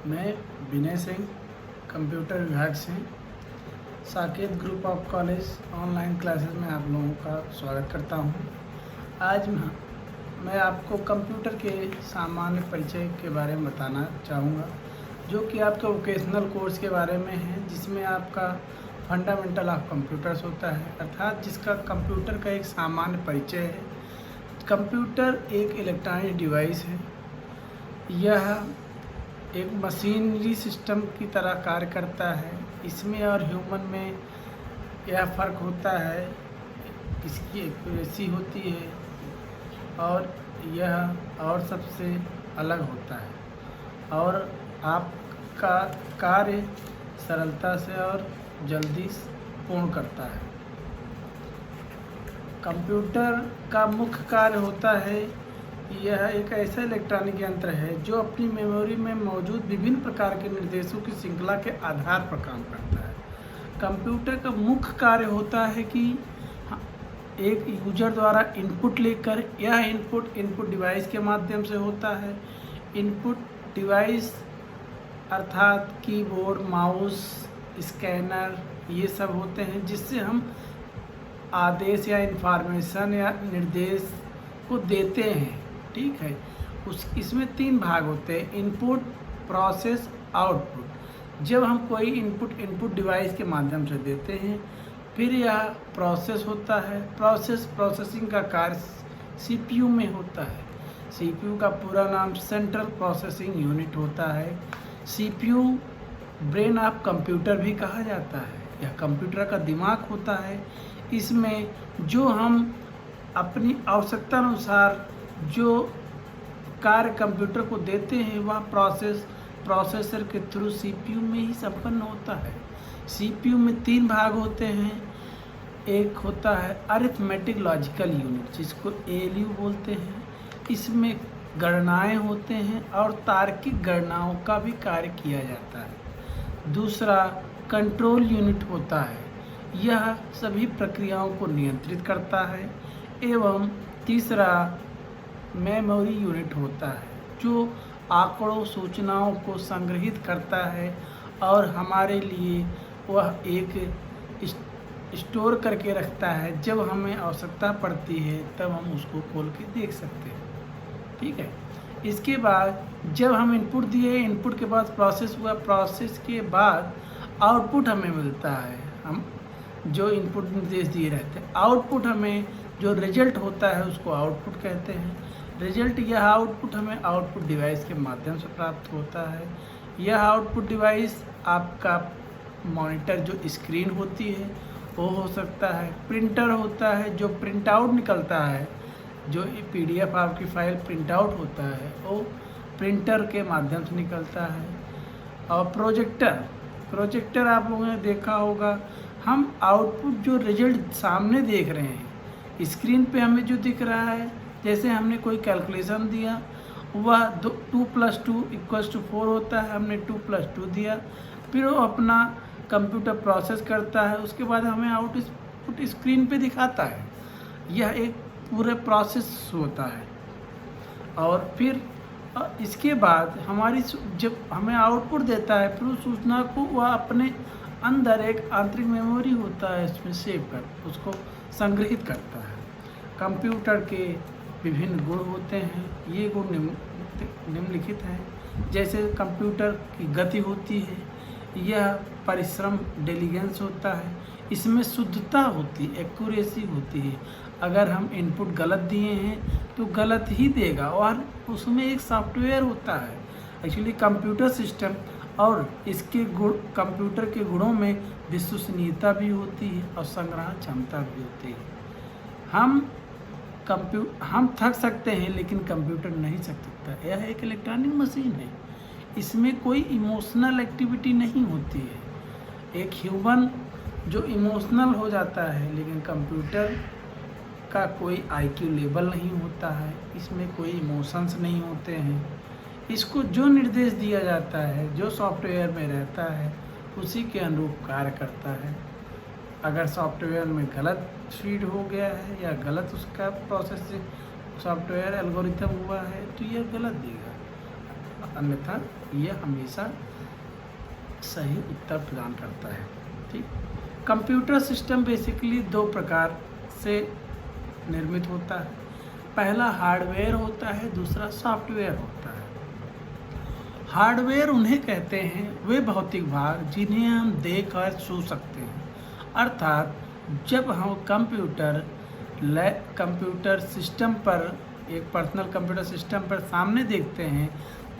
मैं विनय सिंह कंप्यूटर विभाग से Saket group of college online classes में आप लोगों का स्वागत करता हूं। आज मैं आपको कंप्यूटर के सामान्य परिचय के बारे में बताना चाहूँगा, जो कि आपके वोकेशनल कोर्स के बारे में है, जिसमें आपका फंडामेंटल ऑफ कंप्यूटर्स होता है, अर्थात जिसका कंप्यूटर का एक सामान्य परिचय है। कंप्यूटर एक इलेक्ट्रॉनिक डिवाइस है। यह एक मशीनरी सिस्टम की तरह कार्य करता है। इसमें और ह्यूमन में यह फ़र्क होता है, इसकी एक्यूरेसी होती है और यह और सबसे अलग होता है और आपका कार्य सरलता से और जल्दी पूर्ण करता है। कंप्यूटर का मुख्य कार्य होता है, यह एक ऐसा इलेक्ट्रॉनिक यंत्र है जो अपनी मेमोरी में मौजूद विभिन्न प्रकार के निर्देशों की श्रृंखला के आधार पर काम करता है। कंप्यूटर का मुख्य कार्य होता है कि एक यूजर द्वारा इनपुट लेकर यह इनपुट डिवाइस के माध्यम से होता है। इनपुट डिवाइस अर्थात कीबोर्ड, माउस, स्कैनर ये सब होते हैं, जिससे हम आदेश या इंफॉर्मेशन या निर्देश को देते हैं। ठीक है, इसमें 3 भाग होते हैं: इनपुट, प्रोसेस, आउटपुट। जब हम कोई इनपुट डिवाइस के माध्यम से देते हैं, फिर यह प्रोसेस होता है। प्रोसेसिंग का कार्य सीपीयू में होता है। सीपीयू का पूरा नाम सेंट्रल प्रोसेसिंग यूनिट होता है। सीपीयू ब्रेन ऑफ कंप्यूटर भी कहा जाता है। यह कंप्यूटर का दिमाग होता है। इसमें जो हम अपनी आवश्यकता अनुसार जो कार्य कंप्यूटर को देते हैं, वह प्रोसेसर के थ्रू सीपीयू में ही संपन्न होता है। सीपीयू में 3 भाग होते हैं। एक होता है अरिथमेटिक लॉजिकल यूनिट, जिसको एएलयू बोलते हैं। इसमें गणनाएं होते हैं और तार्किक गणनाओं का भी कार्य किया जाता है। दूसरा कंट्रोल यूनिट होता है। यह सभी प्रक्रियाओं को नियंत्रित करता है। एवं तीसरा मेमोरी यूनिट होता है, जो आंकड़ों, सूचनाओं को संग्रहित करता है और हमारे लिए वह एक स्टोर करके रखता है। जब हमें आवश्यकता पड़ती है तब हम उसको खोल के देख सकते हैं। ठीक है, इसके बाद जब हम इनपुट दिए, इनपुट के बाद प्रोसेस हुआ, प्रोसेस के बाद आउटपुट हमें मिलता है। हम जो इनपुट निर्देश दिए रहते हैं, आउटपुट हमें जो रिजल्ट होता है उसको आउटपुट कहते हैं। रिजल्ट, यह आउटपुट हमें आउटपुट डिवाइस के माध्यम से प्राप्त होता है। यह आउटपुट डिवाइस आपका मॉनिटर जो स्क्रीन होती है वो हो सकता है, प्रिंटर होता है जो प्रिंट आउट निकलता है, जो पीडीएफ आपकी फाइल प्रिंट आउट होता है वो प्रिंटर के माध्यम से निकलता है। और प्रोजेक्टर आप लोगों ने देखा होगा। हम आउटपुट जो रिजल्ट सामने देख रहे हैं, स्क्रीन पे हमें जो दिख रहा है, जैसे हमने कोई कैलकुलेशन दिया, वह 2 + 2 = 4 होता है। हमने 2 + 2 दिया, फिर वो अपना कंप्यूटर प्रोसेस करता है, उसके बाद हमें आउटपुट स्क्रीन पे दिखाता है। यह एक पूरा प्रोसेस होता है। और फिर इसके बाद जब हमें आउटपुट देता है, फिर उस सूचना को वह अपने अंदर एक आंतरिक मेमोरी होता है, इसमें सेव कर उसको संग्रहित करता है। कंप्यूटर के विभिन्न गुण होते हैं। ये गुण निम्नलिखित हैं। जैसे कंप्यूटर की गति होती है, यह परिश्रम डिलीजेंस होता है, इसमें शुद्धता होती है, एक्यूरेसी होती है। अगर हम इनपुट गलत दिए हैं तो गलत ही देगा। और उसमें एक सॉफ्टवेयर होता है एक्चुअली कंप्यूटर सिस्टम, और इसके गुण, कंप्यूटर के गुणों में विश्वसनीयता भी होती है और संग्रहण क्षमता भी होती है। हम थक सकते हैं लेकिन कंप्यूटर नहीं थक सकता। यह एक इलेक्ट्रॉनिक मशीन है, इसमें कोई इमोशनल एक्टिविटी नहीं होती है। एक ह्यूमन जो इमोशनल हो जाता है, लेकिन कंप्यूटर का कोई आईक्यू लेवल नहीं होता है, इसमें कोई इमोशंस नहीं होते हैं। इसको जो निर्देश दिया जाता है, जो सॉफ्टवेयर में रहता है, उसी के अनुरूप कार्य करता है। अगर सॉफ्टवेयर में गलत फीड हो गया है या गलत उसका प्रोसेस सॉफ्टवेयर एल्गोरिथम हुआ है तो यह गलत देगा। अन्यथा यह हमेशा सही उत्तर प्रदान करता है। ठीक, कंप्यूटर सिस्टम बेसिकली दो प्रकार से निर्मित होता है। पहला हार्डवेयर होता है, दूसरा सॉफ्टवेयर होता है। हार्डवेयर उन्हें कहते हैं वे भौतिक भाग जिन्हें हम देख और छू सकते हैं, अर्थात जब हम कंप्यूटर सिस्टम पर, एक पर्सनल कंप्यूटर सिस्टम पर सामने देखते हैं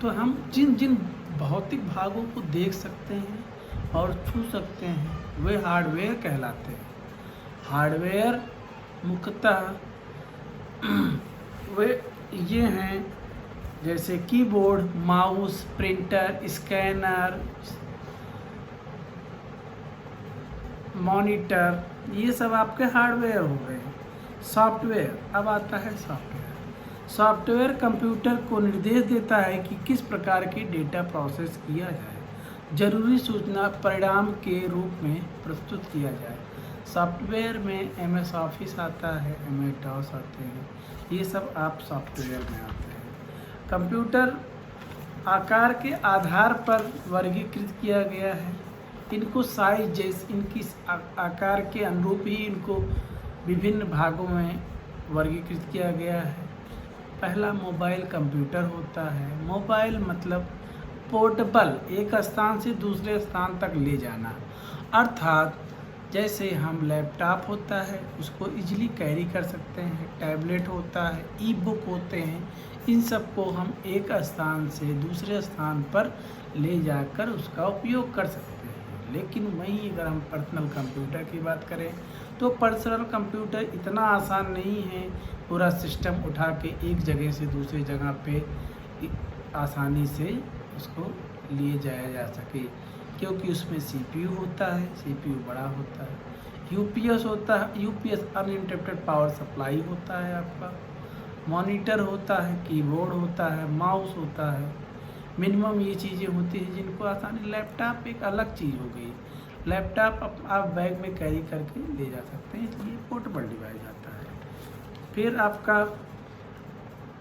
तो हम जिन जिन भौतिक भागों को देख सकते हैं और छू सकते हैं वे हार्डवेयर कहलाते हैं। हार्डवेयर मुख्यतः वे ये हैं जैसे keyboard, mouse, printer, scanner, monitor, ये सब आपके हार्डवेयर हो गए। सॉफ्टवेयर, अब आता है सॉफ्टवेयर। सॉफ्टवेयर कंप्यूटर को निर्देश देता है कि किस प्रकार की डेटा प्रोसेस किया जाए, जरूरी सूचना परिणाम के रूप में प्रस्तुत किया जाए। सॉफ्टवेयर में MS ऑफिस आता है, MS DOS आते हैं, ये सब आप सॉफ्टवेयर में आते हैं। कंप्यूटर आकार के आधार पर वर्गीकृत किया गया है। इनको साइज जैसे इनकी आकार के अनुरूप ही इनको विभिन्न भागों में वर्गीकृत किया गया है। पहला मोबाइल कंप्यूटर होता है। मोबाइल मतलब पोर्टेबल, एक स्थान से दूसरे स्थान तक ले जाना, अर्थात जैसे हम लैपटॉप होता है उसको इजीली कैरी कर सकते हैं, टैबलेट होता है, ई बुक होते हैं, इन सब को हम एक स्थान से दूसरे स्थान पर ले जाकर उसका उपयोग कर सकते हैं। लेकिन वहीं अगर हम पर्सनल कंप्यूटर की बात करें तो पर्सनल कंप्यूटर इतना आसान नहीं है पूरा सिस्टम उठा के एक जगह से दूसरी जगह पे आसानी से उसको लिए जाया जा सके, क्योंकि उसमें CPU होता है, CPU बड़ा होता है, UPS होता है, UPS अनइंटरप्टेड पावर सप्लाई होता है आपका, मॉनिटर होता है, कीबोर्ड होता है, माउस होता है। मिनिमम ये चीज़ें होती हैं जिनको आसानी। लैपटॉप एक अलग चीज़ हो गई। लैपटॉप आप बैग में कैरी करके ले जा सकते हैं, इसलिए पोर्टेबल डिवाइस आता है। फिर आपका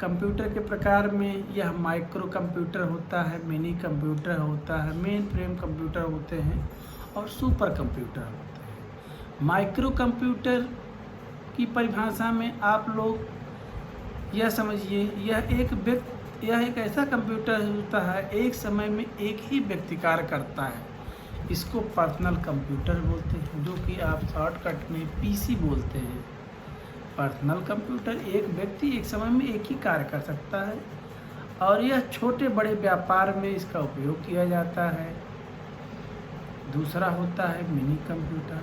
कंप्यूटर के प्रकार में यह माइक्रो कंप्यूटर होता है, मिनी कंप्यूटर होता है, मेन फ्रेम कंप्यूटर होते हैं और सुपर कंप्यूटर होते हैं। माइक्रो कंप्यूटर की परिभाषा में आप लोग यह समझिए, यह एक ऐसा कंप्यूटर होता है एक समय में एक ही व्यक्ति कार्य करता है। इसको पर्सनल कंप्यूटर बोलते हैं, जो कि आप शॉर्टकट में PC बोलते हैं। पर्सनल कंप्यूटर एक व्यक्ति एक समय में एक ही कार्य कर सकता है और यह छोटे बड़े व्यापार में इसका उपयोग किया जाता है। दूसरा होता है mini computer.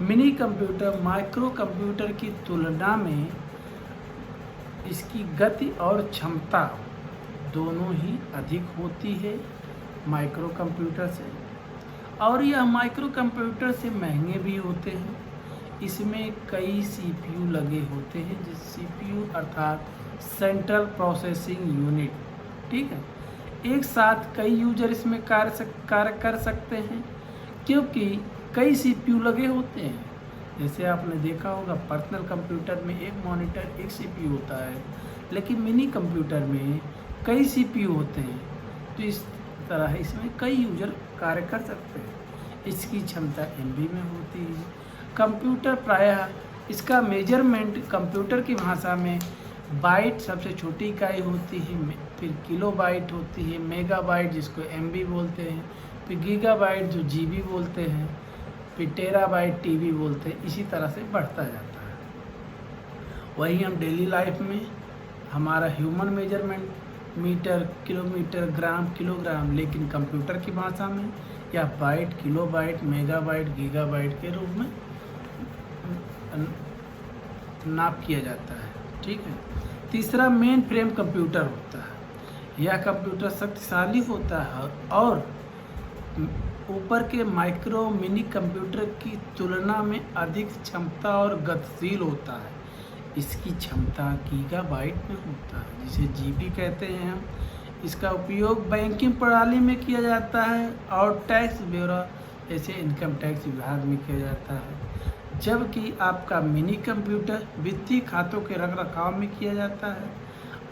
Mini computer micro computer की तुलना में इसकी गति और क्षमता दोनों ही अधिक होती है माइक्रो कंप्यूटर से, और यह माइक्रो कंप्यूटर से महंगे भी होते हैं। इसमें कई CPU लगे होते हैं, जिस CPU अर्थात सेंट्रल प्रोसेसिंग यूनिट, ठीक है। एक साथ कई यूजर इसमें कार्य कर सकते हैं क्योंकि कई CPU लगे होते हैं। जैसे आपने देखा होगा पर्सनल कंप्यूटर में एक मॉनिटर एक CPU होता है, लेकिन मिनी कंप्यूटर में कई CPU होते हैं, तो इस तरह इसमें कई यूजर कार्य कर सकते हैं। इसकी क्षमता MB में होती है। कंप्यूटर प्रायः इसका मेजरमेंट कंप्यूटर की भाषा में बाइट सबसे छोटी इकाई होती है, फिर किलोबाइट होती है, मेगाबाइट जिसको MB बोलते हैं, फिर गीगाबाइट जो GB बोलते हैं, फिर टेराबाइट TB बोलते हैं। इसी तरह से बढ़ता जाता है। वही हम डेली लाइफ में हमारा ह्यूमन मेजरमेंट मीटर, किलोमीटर, ग्राम, किलोग्राम, लेकिन कंप्यूटर की भाषा में या बाइट, किलोबाइट, मेगाबाइट, गीगाबाइट के रूप में नाप किया जाता है, ठीक है। तीसरा मेन फ्रेम कंप्यूटर होता है। यह कंप्यूटर शक्तिशाली होता है और ऊपर के माइक्रो मिनी कंप्यूटर की तुलना में अधिक क्षमता और गतिशील होता है। इसकी क्षमता गीगाबाइट में होता है, जिसे GB कहते हैं हम। इसका उपयोग बैंकिंग प्रणाली में किया जाता है और टैक्स ब्यूरो जैसे इनकम टैक्स विभाग में किया जाता है, जबकि आपका मिनी कंप्यूटर वित्तीय खातों के रखरखाव में किया जाता है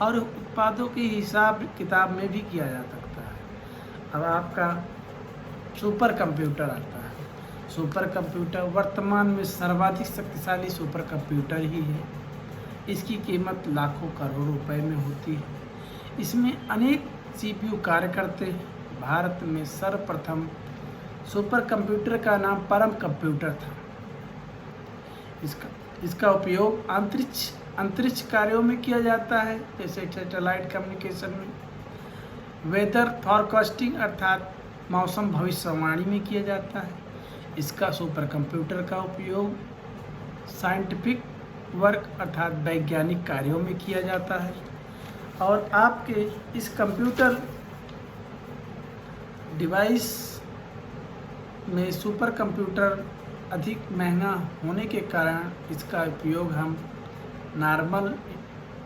और उत्पादों के हिसाब किताब में भी किया जा सकता है। अब आपका सुपर कंप्यूटर आता है। सुपर कंप्यूटर वर्तमान में सर्वाधिक शक्तिशाली सुपर कंप्यूटर ही है। इसकी कीमत लाखों करोड़ रुपए में होती है। इसमें अनेक CPU कार्य करते हैं। भारत में सर्वप्रथम सुपर कंप्यूटर का नाम परम कंप्यूटर था। इसका उपयोग अंतरिक्ष कार्यों में किया जाता है, जैसे सैटेलाइट कम्युनिकेशन में, वेदर फॉरकास्टिंग अर्थात मौसम भविष्यवाणी में किया जाता है। इसका सुपर कंप्यूटर का उपयोग साइंटिफिक वर्क अर्थात वैज्ञानिक कार्यों में किया जाता है। और आपके इस कंप्यूटर डिवाइस में सुपर कंप्यूटर अधिक महंगा होने के कारण इसका उपयोग हम नॉर्मल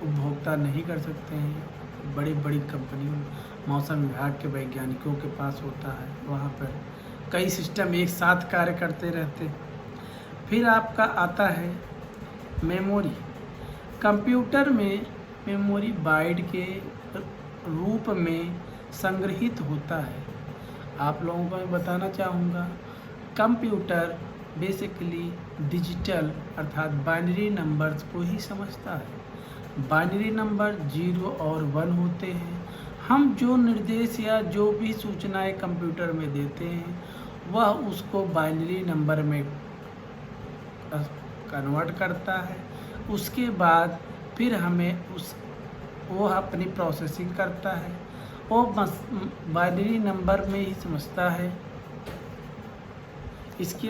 उपभोक्ता नहीं कर सकते हैं। बड़ी बड़ी कंपनियों, मौसम विभाग के वैज्ञानिकों के पास होता है, वहाँ पर कई सिस्टम एक साथ कार्य करते रहते हैं। फिर आपका आता है मेमोरी। कंप्यूटर में मेमोरी बाइट के रूप में संग्रहित होता है। आप लोगों को मैं बताना चाहूँगा, कंप्यूटर बेसिकली डिजिटल अर्थात बाइनरी नंबर्स को ही समझता है। बाइनरी नंबर 0 और 1 होते हैं। हम जो निर्देश या जो भी सूचनाएं कंप्यूटर में देते हैं वह उसको बाइनरी नंबर में कन्वर्ट करता है। उसके बाद फिर हमें वो अपनी प्रोसेसिंग करता है। वो बाइनरी नंबर में ही समझता है। इसके